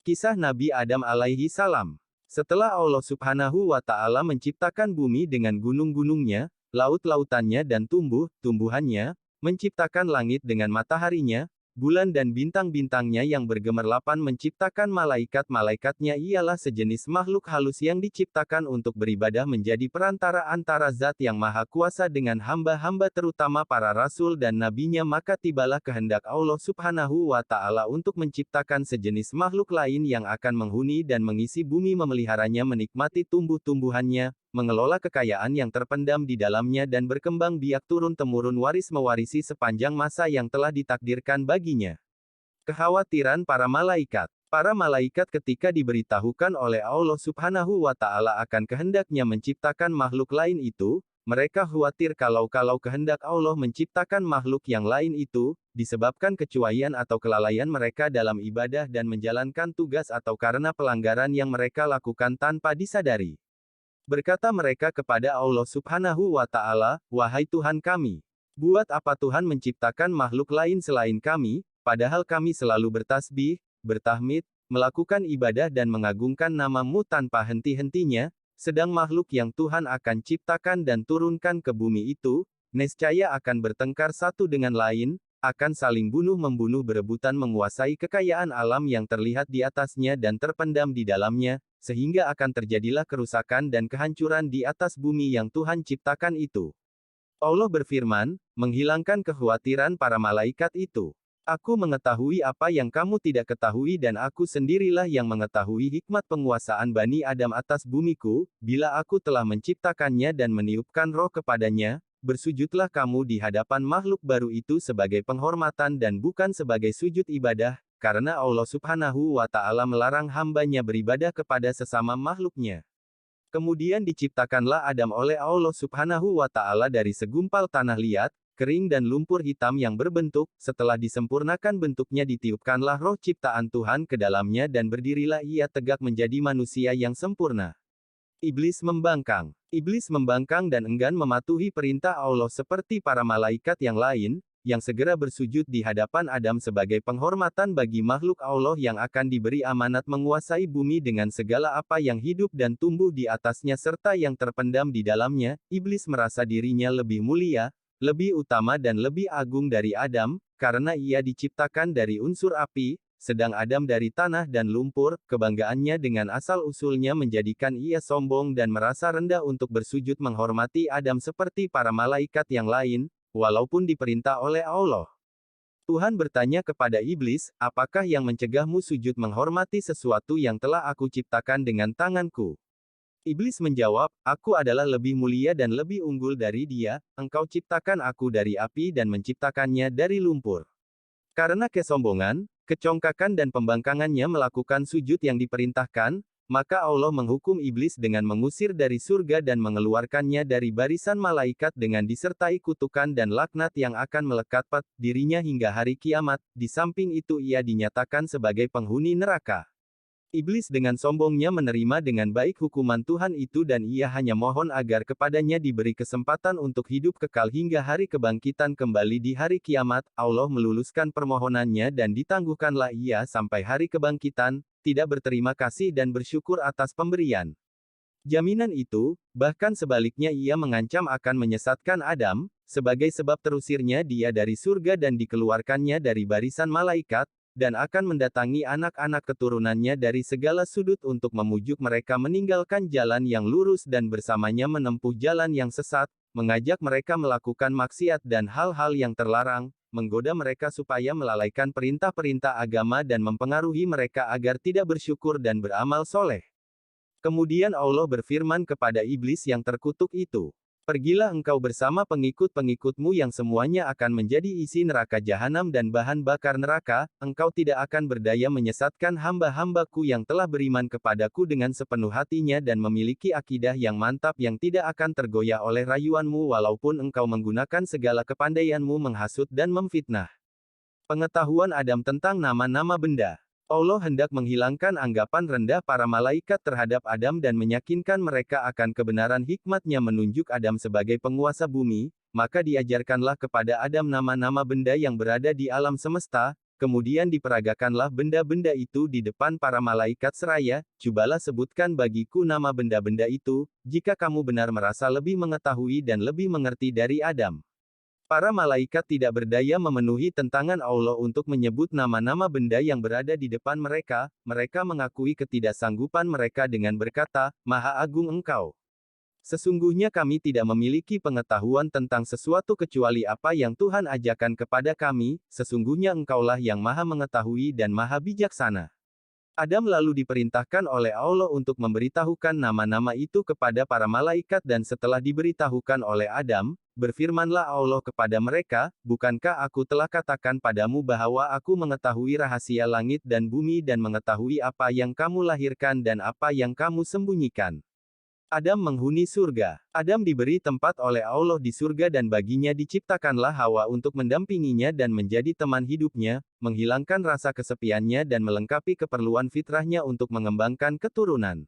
Kisah Nabi Adam alaihi salam. Setelah Allah Subhanahu wa Ta'ala menciptakan bumi dengan gunung-gunungnya, laut-lautannya, dan tumbuh-tumbuhannya, menciptakan langit dengan mataharinya, bulan dan bintang-bintangnya yang bergemerlapan, menciptakan malaikat-malaikatnya ialah sejenis makhluk halus yang diciptakan untuk beribadah menjadi perantara antara Zat yang Maha Kuasa dengan hamba-hamba terutama para rasul dan nabinya. Maka tibalah kehendak Allah Subhanahu wa Ta'ala untuk menciptakan sejenis makhluk lain yang akan menghuni dan mengisi bumi, memeliharanya, menikmati tumbuh-tumbuhannya, mengelola kekayaan yang terpendam di dalamnya dan berkembang biak turun-temurun waris-mewarisi sepanjang masa yang telah ditakdirkan baginya. Kekhawatiran para malaikat. Para malaikat ketika diberitahukan oleh Allah Subhanahu wa Ta'ala akan kehendaknya menciptakan makhluk lain itu, mereka khawatir kalau kehendak Allah menciptakan makhluk yang lain itu, disebabkan kecuaian atau kelalaian mereka dalam ibadah dan menjalankan tugas atau karena pelanggaran yang mereka lakukan tanpa disadari. Berkata mereka kepada Allah Subhanahu wa Ta'ala, "Wahai Tuhan kami, buat apa Tuhan menciptakan makhluk lain selain kami, padahal kami selalu bertasbih, bertahmid, melakukan ibadah dan mengagungkan nama-Mu tanpa henti-hentinya, sedang makhluk yang Tuhan akan ciptakan dan turunkan ke bumi itu, nescaya akan bertengkar satu dengan lain, akan saling bunuh-membunuh, berebutan menguasai kekayaan alam yang terlihat di atasnya dan terpendam di dalamnya, sehingga akan terjadilah kerusakan dan kehancuran di atas bumi yang Tuhan ciptakan itu." Allah berfirman, menghilangkan kekhawatiran para malaikat itu. "Aku mengetahui apa yang kamu tidak ketahui dan aku sendirilah yang mengetahui hikmat penguasaan Bani Adam atas bumiku, bila aku telah menciptakannya dan meniupkan roh kepadanya, bersujudlah kamu di hadapan makhluk baru itu sebagai penghormatan dan bukan sebagai sujud ibadah, karena Allah Subhanahu wa Ta'ala melarang hambanya beribadah kepada sesama makhluknya." Kemudian diciptakanlah Adam oleh Allah Subhanahu wa Ta'ala dari segumpal tanah liat, kering dan lumpur hitam yang berbentuk. Setelah disempurnakan bentuknya, ditiupkanlah roh ciptaan Tuhan ke dalamnya dan berdirilah ia tegak menjadi manusia yang sempurna. Iblis membangkang. Iblis membangkang dan enggan mematuhi perintah Allah seperti para malaikat yang lain, yang segera bersujud di hadapan Adam sebagai penghormatan bagi makhluk Allah yang akan diberi amanat menguasai bumi dengan segala apa yang hidup dan tumbuh di atasnya serta yang terpendam di dalamnya. Iblis merasa dirinya lebih mulia, lebih utama dan lebih agung dari Adam, karena ia diciptakan dari unsur api, sedang Adam dari tanah dan lumpur. Kebanggaannya dengan asal-usulnya menjadikan ia sombong dan merasa rendah untuk bersujud menghormati Adam seperti para malaikat yang lain, walaupun diperintah oleh Allah. Tuhan bertanya kepada iblis, "Apakah yang mencegahmu sujud menghormati sesuatu yang telah aku ciptakan dengan tanganku?" Iblis menjawab, "Aku adalah lebih mulia dan lebih unggul dari dia, engkau ciptakan aku dari api dan menciptakannya dari lumpur." Karena kesombongan, kecongkakan dan pembangkangannya melakukan sujud yang diperintahkan, maka Allah menghukum iblis dengan mengusir dari surga dan mengeluarkannya dari barisan malaikat dengan disertai kutukan dan laknat yang akan melekat pada dirinya hingga hari kiamat. Di samping itu ia dinyatakan sebagai penghuni neraka. Iblis dengan sombongnya menerima dengan baik hukuman Tuhan itu dan ia hanya mohon agar kepadanya diberi kesempatan untuk hidup kekal hingga hari kebangkitan kembali di hari kiamat. Allah meluluskan permohonannya dan ditangguhkanlah ia sampai hari kebangkitan, tidak berterima kasih dan bersyukur atas pemberian jaminan itu. Bahkan sebaliknya ia mengancam akan menyesatkan Adam, sebagai sebab terusirnya dia dari surga dan dikeluarkannya dari barisan malaikat, dan akan mendatangi anak-anak keturunannya dari segala sudut untuk memujuk mereka meninggalkan jalan yang lurus dan bersamanya menempuh jalan yang sesat, mengajak mereka melakukan maksiat dan hal-hal yang terlarang, menggoda mereka supaya melalaikan perintah-perintah agama dan mempengaruhi mereka agar tidak bersyukur dan beramal soleh. Kemudian Allah berfirman kepada iblis yang terkutuk itu, "Pergilah engkau bersama pengikut-pengikutmu yang semuanya akan menjadi isi neraka jahanam dan bahan bakar neraka, engkau tidak akan berdaya menyesatkan hamba-hambaku yang telah beriman kepadaku dengan sepenuh hatinya dan memiliki akidah yang mantap yang tidak akan tergoyah oleh rayuanmu walaupun engkau menggunakan segala kepandaianmu menghasut dan memfitnah." Pengetahuan Adam tentang nama-nama benda. Allah hendak menghilangkan anggapan rendah para malaikat terhadap Adam dan meyakinkan mereka akan kebenaran hikmatnya menunjuk Adam sebagai penguasa bumi, maka diajarkanlah kepada Adam nama-nama benda yang berada di alam semesta, kemudian diperagakanlah benda-benda itu di depan para malaikat seraya, "Cobalah sebutkan bagiku nama benda-benda itu, jika kamu benar merasa lebih mengetahui dan lebih mengerti dari Adam." Para malaikat tidak berdaya memenuhi tentangan Allah untuk menyebut nama-nama benda yang berada di depan mereka. Mereka mengakui ketidaksanggupan mereka dengan berkata, "Maha Agung Engkau. Sesungguhnya kami tidak memiliki pengetahuan tentang sesuatu kecuali apa yang Tuhan ajarkan kepada kami, sesungguhnya Engkaulah yang maha mengetahui dan maha bijaksana." Adam lalu diperintahkan oleh Allah untuk memberitahukan nama-nama itu kepada para malaikat dan setelah diberitahukan oleh Adam, berfirmanlah Allah kepada mereka, "Bukankah aku telah katakan padamu bahwa aku mengetahui rahasia langit dan bumi dan mengetahui apa yang kamu lahirkan dan apa yang kamu sembunyikan?" Adam menghuni surga. Adam diberi tempat oleh Allah di surga dan baginya diciptakanlah Hawa untuk mendampinginya dan menjadi teman hidupnya, menghilangkan rasa kesepiannya dan melengkapi keperluan fitrahnya untuk mengembangkan keturunan.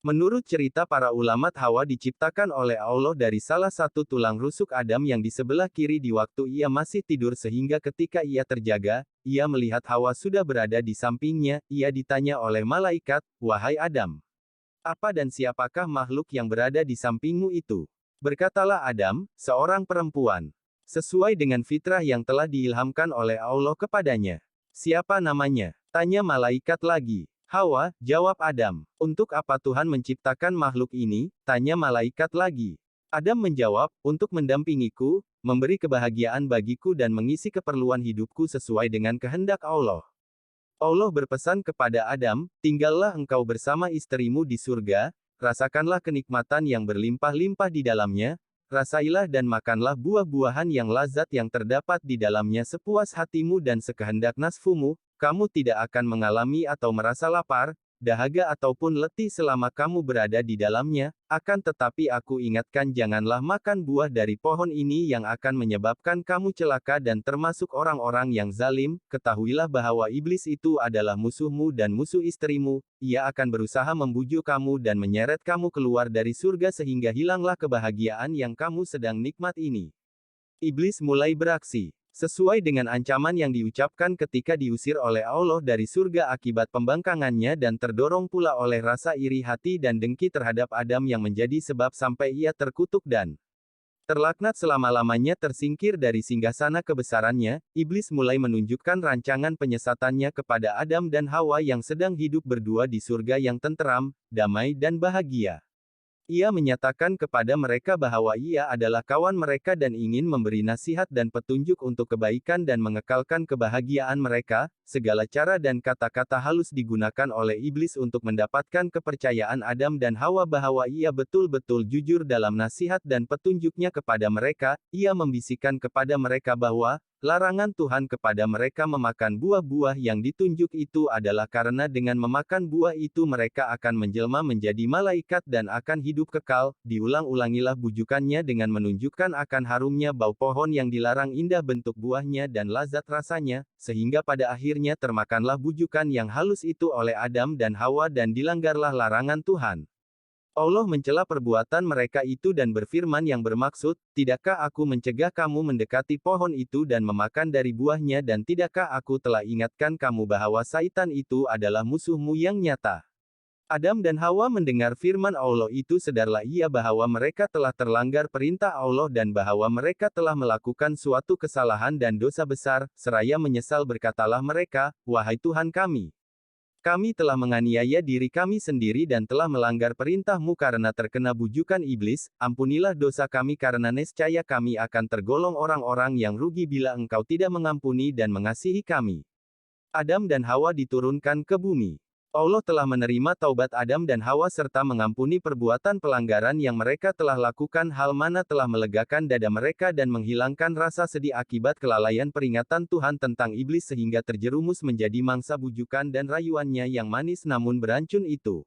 Menurut cerita para ulama, Hawa diciptakan oleh Allah dari salah satu tulang rusuk Adam yang di sebelah kiri di waktu ia masih tidur sehingga ketika ia terjaga, ia melihat Hawa sudah berada di sampingnya, ia ditanya oleh malaikat, "Wahai Adam, apa dan siapakah makhluk yang berada di sampingmu itu?" Berkatalah Adam, "Seorang perempuan. Sesuai dengan fitrah yang telah diilhamkan oleh Allah kepadanya." "Siapa namanya?" tanya malaikat lagi. "Hawa," jawab Adam. "Untuk apa Tuhan menciptakan makhluk ini?" tanya malaikat lagi. Adam menjawab, "Untuk mendampingiku, memberi kebahagiaan bagiku dan mengisi keperluan hidupku sesuai dengan kehendak Allah." Allah berpesan kepada Adam, "Tinggallah engkau bersama istrimu di surga, rasakanlah kenikmatan yang berlimpah-limpah di dalamnya, rasailah dan makanlah buah-buahan yang lazat yang terdapat di dalamnya sepuas hatimu dan sekehendak nafsumu, kamu tidak akan mengalami atau merasa lapar, dahaga ataupun letih selama kamu berada di dalamnya, akan tetapi aku ingatkan janganlah makan buah dari pohon ini yang akan menyebabkan kamu celaka dan termasuk orang-orang yang zalim, ketahuilah bahwa iblis itu adalah musuhmu dan musuh istrimu, ia akan berusaha membujuk kamu dan menyeret kamu keluar dari surga sehingga hilanglah kebahagiaan yang kamu sedang nikmat ini." Iblis mulai beraksi. Sesuai dengan ancaman yang diucapkan ketika diusir oleh Allah dari surga akibat pembangkangannya dan terdorong pula oleh rasa iri hati dan dengki terhadap Adam yang menjadi sebab sampai ia terkutuk dan terlaknat selama-lamanya tersingkir dari singgasana kebesarannya, iblis mulai menunjukkan rancangan penyesatannya kepada Adam dan Hawa yang sedang hidup berdua di surga yang tenteram, damai dan bahagia. Ia menyatakan kepada mereka bahwa ia adalah kawan mereka dan ingin memberi nasihat dan petunjuk untuk kebaikan dan mengekalkan kebahagiaan mereka. Segala cara dan kata-kata halus digunakan oleh iblis untuk mendapatkan kepercayaan Adam dan Hawa bahwa ia betul-betul jujur dalam nasihat dan petunjuknya kepada mereka. Ia membisikkan kepada mereka bahwa larangan Tuhan kepada mereka memakan buah-buah yang ditunjuk itu adalah karena dengan memakan buah itu mereka akan menjelma menjadi malaikat dan akan hidup kekal. Diulang-ulangilah bujukannya dengan menunjukkan akan harumnya bau pohon yang dilarang, indah bentuk buahnya dan lazat rasanya, sehingga pada akhirnya termakanlah bujukan yang halus itu oleh Adam dan Hawa dan dilanggarlah larangan Tuhan. Allah mencela perbuatan mereka itu dan berfirman yang bermaksud, "Tidakkah aku mencegah kamu mendekati pohon itu dan memakan dari buahnya dan tidakkah aku telah ingatkan kamu bahwa Saitan itu adalah musuhmu yang nyata?" Adam dan Hawa mendengar firman Allah itu sadarlah ia bahwa mereka telah terlanggar perintah Allah dan bahwa mereka telah melakukan suatu kesalahan dan dosa besar, seraya menyesal berkatalah mereka, "Wahai Tuhan kami, kami telah menganiaya diri kami sendiri dan telah melanggar perintah-Mu karena terkena bujukan iblis, ampunilah dosa kami karena nescaya kami akan tergolong orang-orang yang rugi bila Engkau tidak mengampuni dan mengasihi kami." Adam dan Hawa diturunkan ke bumi. Allah telah menerima taubat Adam dan Hawa serta mengampuni perbuatan pelanggaran yang mereka telah lakukan, hal mana telah melegakan dada mereka dan menghilangkan rasa sedih akibat kelalaian peringatan Tuhan tentang iblis sehingga terjerumus menjadi mangsa bujukan dan rayuannya yang manis namun beracun itu.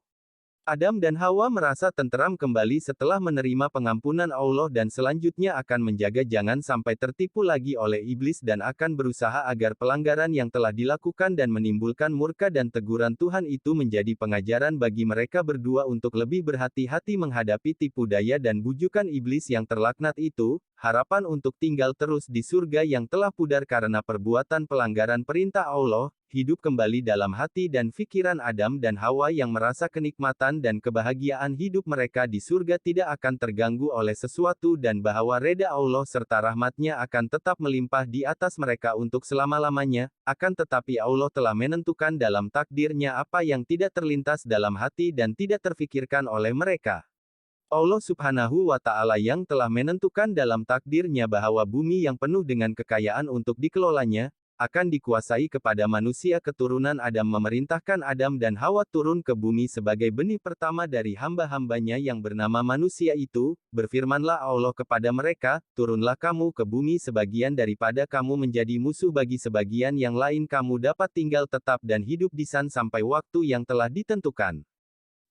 Adam dan Hawa merasa tenteram kembali setelah menerima pengampunan Allah dan selanjutnya akan menjaga jangan sampai tertipu lagi oleh iblis dan akan berusaha agar pelanggaran yang telah dilakukan dan menimbulkan murka dan teguran Tuhan itu menjadi pengajaran bagi mereka berdua untuk lebih berhati-hati menghadapi tipu daya dan bujukan iblis yang terlaknat itu. harapan untuk tinggal terus di surga yang telah pudar karena perbuatan pelanggaran perintah Allah, hidup kembali dalam hati dan pikiran Adam dan Hawa yang merasa kenikmatan dan kebahagiaan hidup mereka di surga tidak akan terganggu oleh sesuatu dan bahwa reda Allah serta rahmatnya akan tetap melimpah di atas mereka untuk selama-lamanya, akan tetapi Allah telah menentukan dalam takdirnya apa yang tidak terlintas dalam hati dan tidak terfikirkan oleh mereka. Allah Subhanahu wa Ta'ala yang telah menentukan dalam takdirnya bahwa bumi yang penuh dengan kekayaan untuk dikelolanya, akan dikuasai kepada manusia keturunan Adam memerintahkan Adam dan Hawa turun ke bumi sebagai benih pertama dari hamba-hambanya yang bernama manusia itu, berfirmanlah Allah kepada mereka, turunlah kamu ke bumi sebagian daripada kamu menjadi musuh bagi sebagian yang lain kamu dapat tinggal tetap dan hidup di sana sampai waktu yang telah ditentukan.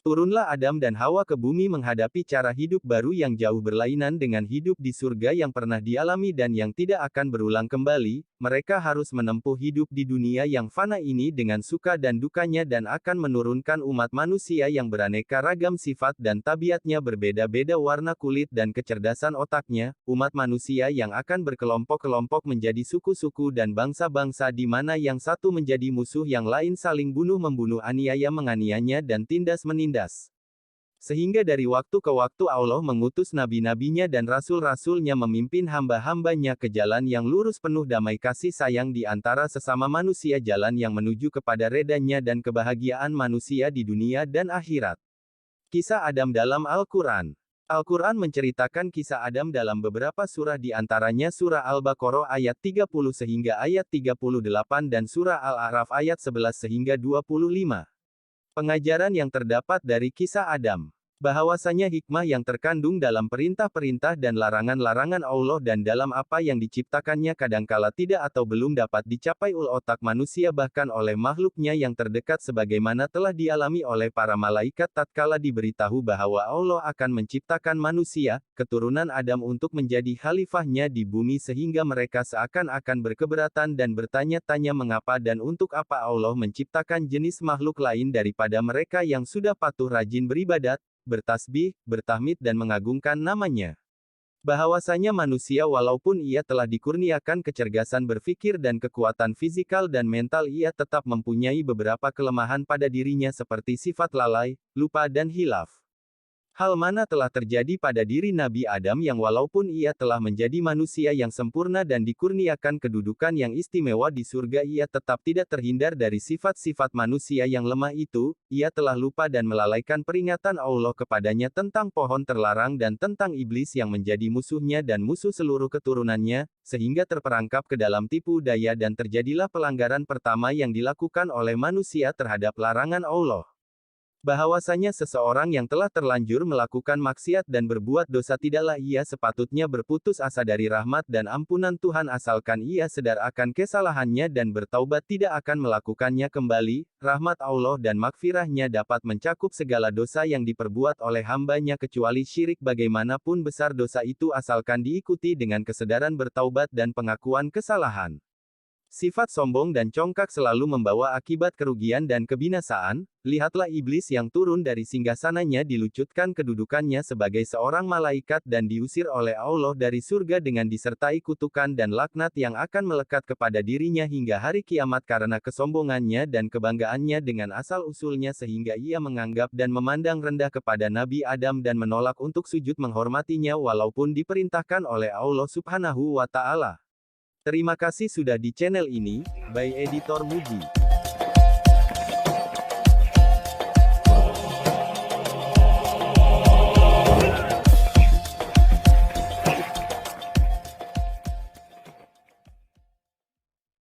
Turunlah Adam dan Hawa ke bumi menghadapi cara hidup baru yang jauh berlainan dengan hidup di surga yang pernah dialami dan yang tidak akan berulang kembali. Mereka harus menempuh hidup di dunia yang fana ini dengan suka dan dukanya dan akan menurunkan umat manusia yang beraneka ragam sifat dan tabiatnya berbeda-beda warna kulit dan kecerdasan otaknya, umat manusia yang akan berkelompok-kelompok menjadi suku-suku dan bangsa-bangsa di mana yang satu menjadi musuh yang lain saling bunuh-membunuh aniaya menganiayanya dan tindas menindas. Sehingga dari waktu ke waktu Allah mengutus nabi-nabinya dan rasul-rasulnya memimpin hamba-hambanya ke jalan yang lurus penuh damai kasih sayang di antara sesama manusia jalan yang menuju kepada redanya dan kebahagiaan manusia di dunia dan akhirat. Kisah Adam dalam Al-Quran. Al-Quran menceritakan kisah Adam dalam beberapa surah di antaranya surah Al-Baqarah ayat 30 sehingga ayat 38 dan surah Al-A'raf ayat 11 sehingga 25. Pengajaran yang terdapat dari kisah Adam. Bahwasanya hikmah yang terkandung dalam perintah-perintah dan larangan-larangan Allah dan dalam apa yang diciptakannya kadangkala tidak atau belum dapat dicapai oleh otak manusia bahkan oleh makhluknya yang terdekat sebagaimana telah dialami oleh para malaikat tatkala diberitahu bahwa Allah akan menciptakan manusia, keturunan Adam untuk menjadi khalifahnya di bumi sehingga mereka seakan-akan berkeberatan dan bertanya-tanya mengapa dan untuk apa Allah menciptakan jenis makhluk lain daripada mereka yang sudah patuh rajin beribadat, bertasbih, bertahmid dan mengagungkan namanya. Bahwasanya manusia walaupun ia telah dikurniakan kecerdasan berpikir dan kekuatan fisikal dan mental ia tetap mempunyai beberapa kelemahan pada dirinya seperti sifat lalai, lupa dan hilaf. Hal mana telah terjadi pada diri Nabi Adam yang walaupun ia telah menjadi manusia yang sempurna dan dikurniakan kedudukan yang istimewa di surga ia tetap tidak terhindar dari sifat-sifat manusia yang lemah itu, ia telah lupa dan melalaikan peringatan Allah kepadanya tentang pohon terlarang dan tentang iblis yang menjadi musuhnya dan musuh seluruh keturunannya, sehingga terperangkap ke dalam tipu daya dan terjadilah pelanggaran pertama yang dilakukan oleh manusia terhadap larangan Allah. Bahwasanya seseorang yang telah terlanjur melakukan maksiat dan berbuat dosa tidaklah ia sepatutnya berputus asa dari rahmat dan ampunan Tuhan asalkan ia sadar akan kesalahannya dan bertaubat tidak akan melakukannya kembali, rahmat Allah dan makfirahnya dapat mencakup segala dosa yang diperbuat oleh hambanya kecuali syirik bagaimanapun besar dosa itu asalkan diikuti dengan kesadaran bertaubat dan pengakuan kesalahan. Sifat sombong dan congkak selalu membawa akibat kerugian dan kebinasaan. Lihatlah iblis yang turun dari singgasananya dilucutkan kedudukannya sebagai seorang malaikat dan diusir oleh Allah dari surga dengan disertai kutukan dan laknat yang akan melekat kepada dirinya hingga hari kiamat karena kesombongannya dan kebanggaannya dengan asal-usulnya sehingga ia menganggap dan memandang rendah kepada Nabi Adam dan menolak untuk sujud menghormatinya walaupun diperintahkan oleh Allah Subhanahu wa Ta'ala. Terima kasih sudah di channel ini, by Editor Muji.